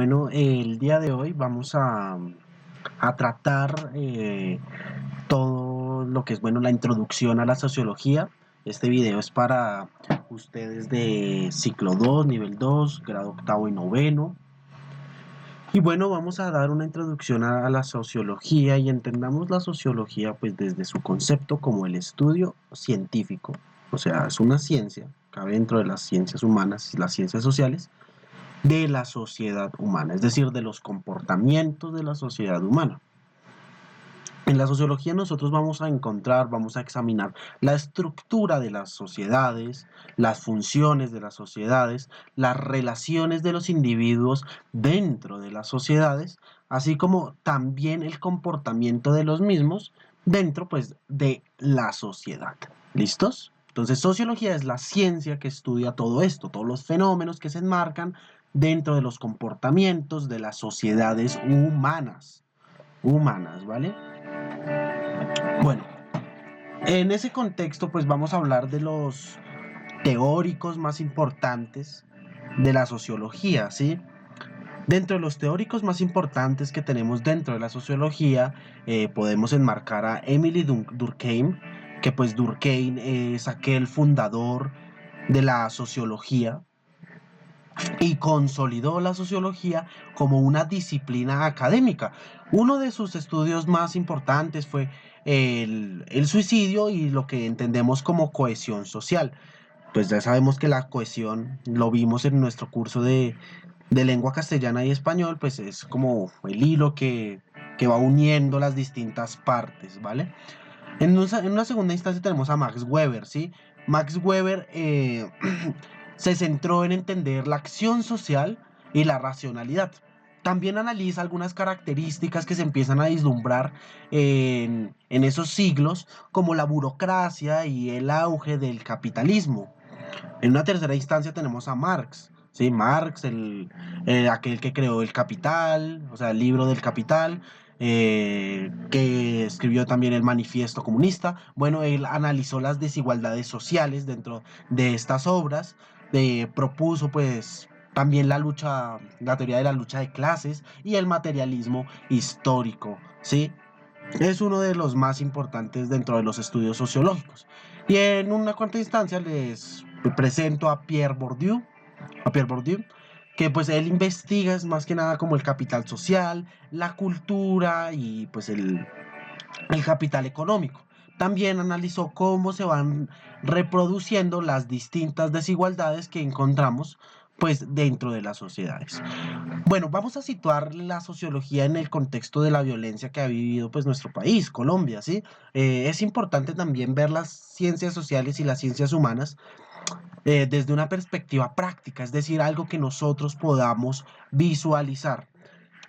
Bueno, el día de hoy vamos a tratar todo lo que es, bueno, la introducción a la sociología. Este video es para ustedes de ciclo 2, nivel 2, grado octavo y noveno. Y bueno, vamos a dar una introducción a la sociología y entendamos la sociología pues desde su concepto como el estudio científico. O sea, es una ciencia, cabe dentro de las ciencias humanas y las ciencias sociales, de la sociedad humana, es decir, de los comportamientos de la sociedad humana. En la sociología nosotros vamos a examinar la estructura de las sociedades, las funciones de las sociedades, las relaciones de los individuos dentro de las sociedades, así como también el comportamiento de los mismos dentro, pues, de la sociedad. ¿Listos? Entonces, sociología es la ciencia que estudia todo esto, todos los fenómenos que se enmarcan dentro de los comportamientos de las sociedades humanas. ¿Vale? Bueno, en ese contexto, pues vamos a hablar de los teóricos más importantes de la sociología, ¿sí? Dentro de los teóricos más importantes que tenemos dentro de la sociología, podemos enmarcar a Emily Durkheim, que pues Durkheim es aquel fundador de la sociología y consolidó la sociología como una disciplina académica. Uno de sus estudios más importantes fue el suicidio y lo que entendemos como cohesión social. Pues ya sabemos que la cohesión, lo vimos en nuestro curso de lengua castellana y español, pues es como el hilo que va uniendo las distintas partes, ¿vale? En una segunda instancia tenemos a Max Weber, ¿sí? Max Weber se centró en entender la acción social y la racionalidad. También analiza algunas características que se empiezan a vislumbrar en esos siglos, como la burocracia y el auge del capitalismo. En una tercera instancia tenemos a Marx, ¿sí? Marx, aquel que creó el Capital, o sea, el libro del Capital, que escribió también el Manifiesto Comunista. Bueno, él analizó las desigualdades sociales dentro de estas obras, propuso pues también la teoría de la lucha de clases y el materialismo histórico, ¿sí? Es uno de los más importantes dentro de los estudios sociológicos. Y en una cuarta instancia les presento a Pierre Bourdieu, que pues él investiga es más que nada como el capital social, la cultura y pues el capital económico. También analizó cómo se van reproduciendo las distintas desigualdades que encontramos pues dentro de las sociedades. Bueno, vamos a situar la sociología en el contexto de la violencia que ha vivido pues nuestro país, Colombia, ¿sí? Es importante también ver las ciencias sociales y las ciencias humanas desde una perspectiva práctica, es decir, algo que nosotros podamos visualizar.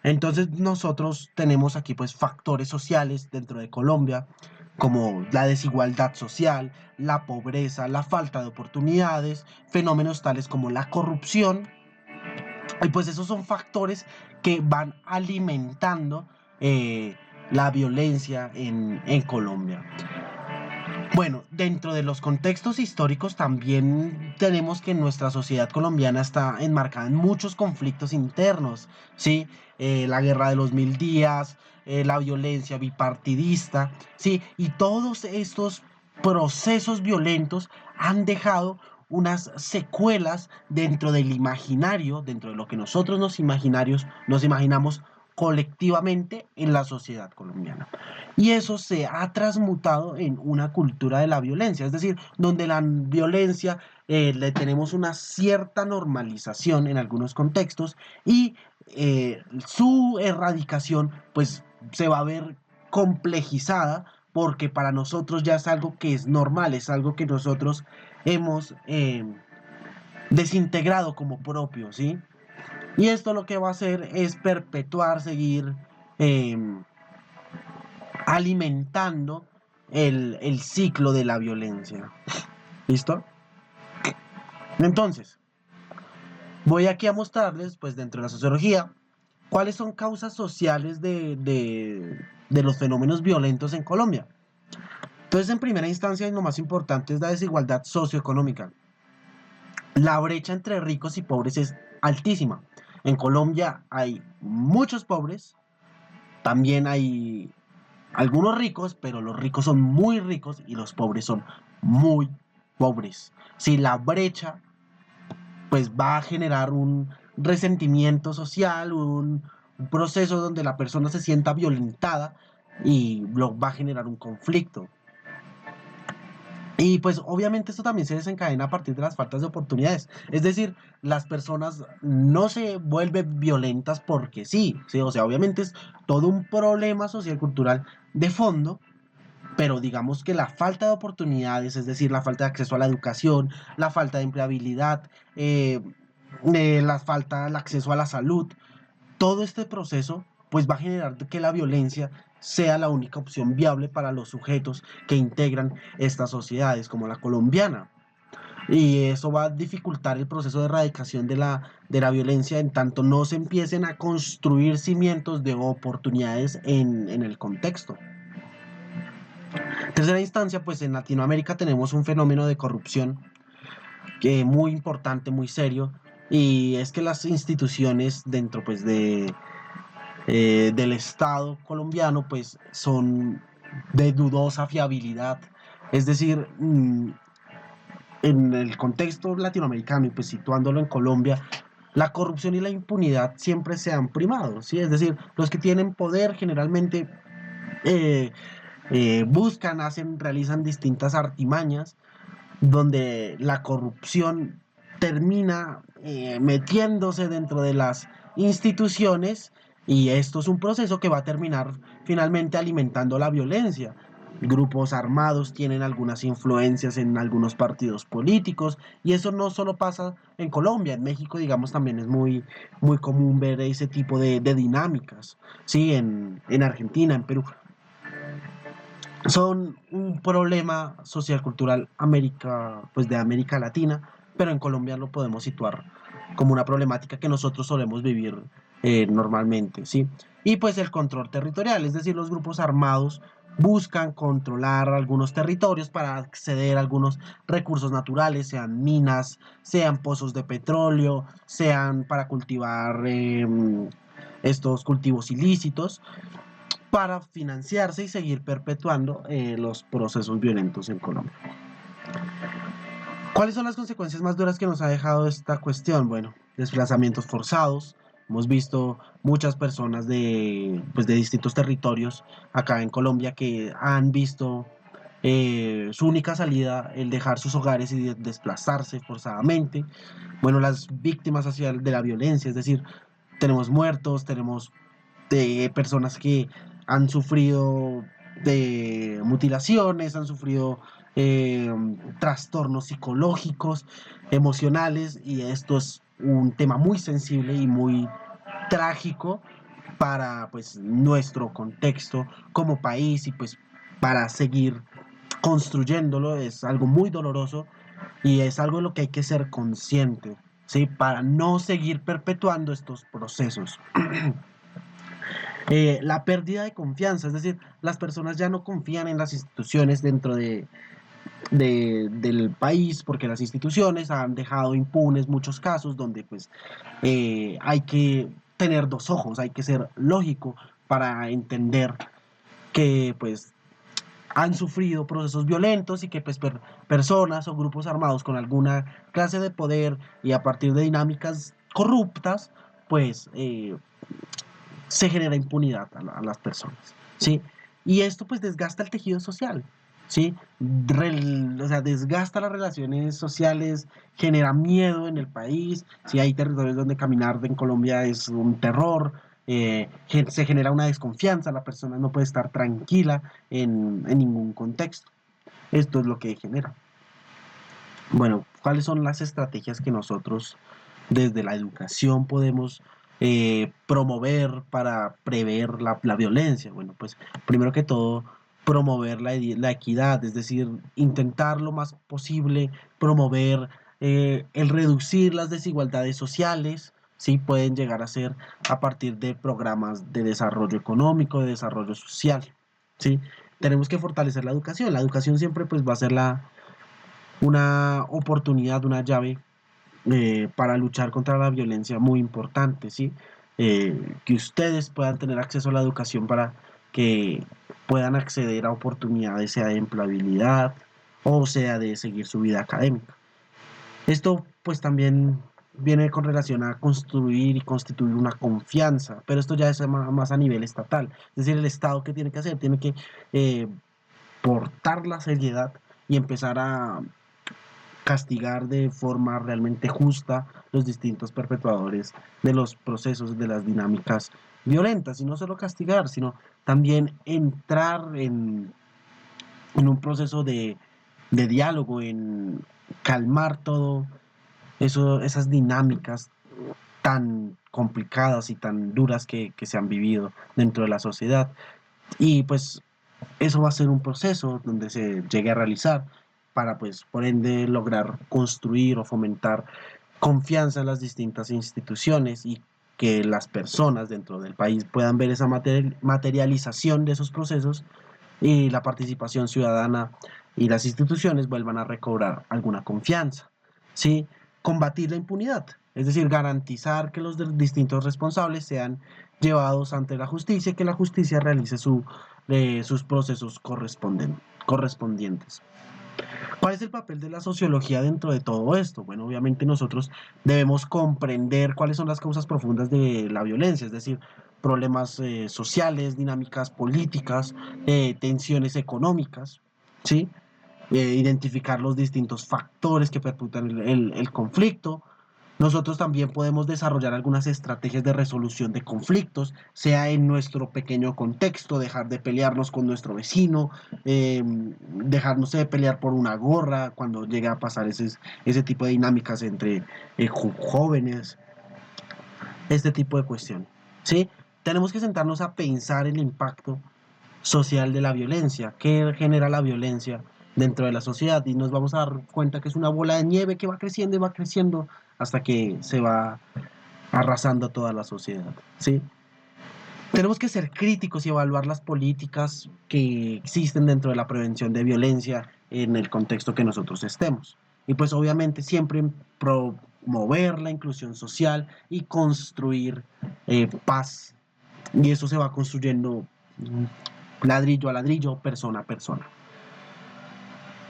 Entonces nosotros tenemos aquí pues factores sociales dentro de Colombia, como la desigualdad social, la pobreza, la falta de oportunidades, fenómenos tales como la corrupción, y pues esos son factores que van alimentando la violencia en Colombia. Bueno, dentro de los contextos históricos también tenemos que nuestra sociedad colombiana está enmarcada en muchos conflictos internos, ¿sí? La guerra de los 1000 días, la violencia bipartidista, ¿sí? Y todos estos procesos violentos han dejado unas secuelas dentro del imaginario, dentro de lo que nosotros nos imaginamos colectivamente en la sociedad colombiana. Y eso se ha transmutado en una cultura de la violencia, es decir, donde la violencia le tenemos una cierta normalización en algunos contextos y su erradicación pues se va a ver complejizada porque para nosotros ya es algo que es normal, es algo que nosotros hemos desintegrado como propio, ¿sí? Y esto lo que va a hacer es perpetuar, seguir eh, alimentando el ciclo de la violencia. ¿Listo? Entonces, voy aquí a mostrarles, pues dentro de la sociología, cuáles son causas sociales de los fenómenos violentos en Colombia. Entonces, en primera instancia, y lo más importante es la desigualdad socioeconómica. La brecha entre ricos y pobres es altísima. En Colombia hay muchos pobres, también hay algunos ricos, pero los ricos son muy ricos y los pobres son muy pobres. Si la brecha pues va a generar un resentimiento social, un proceso donde la persona se sienta violentada y lo va a generar un conflicto. Y pues obviamente esto también se desencadena a partir de las faltas de oportunidades. Es decir, las personas no se vuelven violentas porque sí, ¿sí? O sea, obviamente es todo un problema social cultural de fondo, pero digamos que la falta de oportunidades, es decir, la falta de acceso a la educación, la falta de empleabilidad, la falta del acceso a la salud, todo este proceso pues va a generar que la violencia sea la única opción viable para los sujetos que integran estas sociedades como la colombiana. Y eso va a dificultar el proceso de erradicación de la violencia en tanto no se empiecen a construir cimientos de oportunidades en el contexto. En tercera instancia, pues en Latinoamérica tenemos un fenómeno de corrupción que muy importante, muy serio, y es que las instituciones dentro pues del Estado colombiano pues son de dudosa fiabilidad. Es decir, en el contexto latinoamericano y pues situándolo en Colombia, la corrupción y la impunidad siempre se han primado, ¿sí? Es decir, los que tienen poder generalmente eh, buscan, hacen, realizan distintas artimañas donde la corrupción termina metiéndose dentro de las instituciones y esto es un proceso que va a terminar finalmente alimentando la violencia. Grupos armados tienen algunas influencias en algunos partidos políticos y eso no solo pasa en Colombia, en México digamos también es muy común ver ese tipo de dinámicas, ¿sí? En Argentina, en Perú son un problema social cultural pues de América Latina, pero en Colombia lo podemos situar como una problemática que nosotros solemos vivir normalmente, ¿sí? Y pues el control territorial, es decir, los grupos armados buscan controlar algunos territorios para acceder a algunos recursos naturales, sean minas, sean pozos de petróleo, sean para cultivar estos cultivos ilícitos para financiarse y seguir perpetuando los procesos violentos en Colombia. ¿Cuáles son las consecuencias más duras que nos ha dejado esta cuestión? Bueno, desplazamientos forzados. Hemos visto muchas personas pues de distintos territorios acá en Colombia que han visto su única salida el dejar sus hogares y desplazarse forzadamente. Bueno, las víctimas de la violencia, es decir, tenemos muertos, tenemos personas que han sufrido de mutilaciones, han sufrido eh, trastornos psicológicos, emocionales, y esto es un tema muy sensible y muy trágico para pues nuestro contexto como país y pues para seguir construyéndolo es algo muy doloroso y es algo de lo que hay que ser consciente, ¿sí? Para no seguir perpetuando estos procesos. La pérdida de confianza, es decir, las personas ya no confían en las instituciones dentro del país porque las instituciones han dejado impunes muchos casos donde pues hay que tener dos ojos, hay que ser lógico para entender que pues han sufrido procesos violentos y que pues personas o grupos armados con alguna clase de poder y a partir de dinámicas corruptas pues se genera impunidad a las personas, ¿sí? Y esto pues desgasta el tejido social, ¿sí? O sea, desgasta las relaciones sociales, genera miedo en el país, si hay territorios donde caminar en Colombia es un terror, se genera una desconfianza, la persona no puede estar tranquila en ningún contexto. Esto es lo que genera. Bueno, ¿cuáles son las estrategias que nosotros desde la educación podemos promover para prever la violencia? Bueno, pues primero que todo, promover la equidad, es decir, intentar lo más posible promover el reducir las desigualdades sociales, ¿sí? Pueden llegar a ser a partir de programas de desarrollo económico, de desarrollo social, ¿sí? Tenemos que fortalecer la educación siempre pues va a ser una oportunidad, una llave para luchar contra la violencia muy importante, ¿sí? Que ustedes puedan tener acceso a la educación para que puedan acceder a oportunidades, sea de empleabilidad o sea de seguir su vida académica. Esto pues también viene con relación a construir y constituir una confianza, pero esto ya es más a nivel estatal. Es decir, el Estado que tiene que hacer, tiene que eh, portar la seriedad y empezar a castigar de forma realmente justa los distintos perpetuadores de los procesos, de las dinámicas violentas, y no solo castigar, sino también entrar en un proceso de diálogo, en calmar todo eso, esas dinámicas tan complicadas y tan duras que se han vivido dentro de la sociedad. Y pues eso va a ser un proceso donde se llegue a realizar para, pues, por ende, lograr construir o fomentar confianza en las distintas instituciones y que las personas dentro del país puedan ver esa materialización de esos procesos y la participación ciudadana y las instituciones vuelvan a recobrar alguna confianza, ¿sí? Combatir la impunidad, es decir, garantizar que los distintos responsables sean llevados ante la justicia y que la justicia realice sus procesos correspondientes. ¿Cuál es el papel de la sociología dentro de todo esto? Bueno, obviamente nosotros debemos comprender cuáles son las causas profundas de la violencia, es decir, problemas sociales, dinámicas políticas, tensiones económicas, ¿sí? Identificar los distintos factores que perpetúan el conflicto. Nosotros también podemos desarrollar algunas estrategias de resolución de conflictos, sea en nuestro pequeño contexto, dejar de pelearnos con nuestro vecino, dejarnos de pelear por una gorra cuando llega a pasar ese tipo de dinámicas entre jóvenes, este tipo de cuestión. ¿Sí? Tenemos que sentarnos a pensar el impacto social de la violencia, qué genera la violencia dentro de la sociedad, y nos vamos a dar cuenta que es una bola de nieve que va creciendo y va creciendo hasta que se va arrasando toda la sociedad, ¿sí? Tenemos que ser críticos y evaluar las políticas que existen dentro de la prevención de violencia en el contexto que nosotros estemos. Y pues obviamente siempre promover la inclusión social y construir paz. Y eso se va construyendo ladrillo a ladrillo, persona a persona.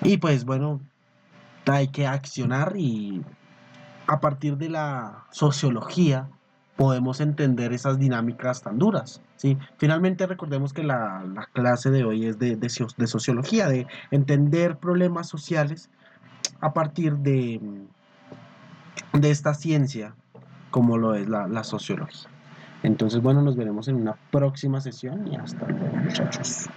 Y pues bueno, hay que accionar y a partir de la sociología podemos entender esas dinámicas tan duras. ¿Sí? Finalmente recordemos que la clase de hoy es de sociología, de entender problemas sociales a partir de esta ciencia como lo es la sociología. Entonces, bueno, nos veremos en una próxima sesión y hasta luego, muchachos.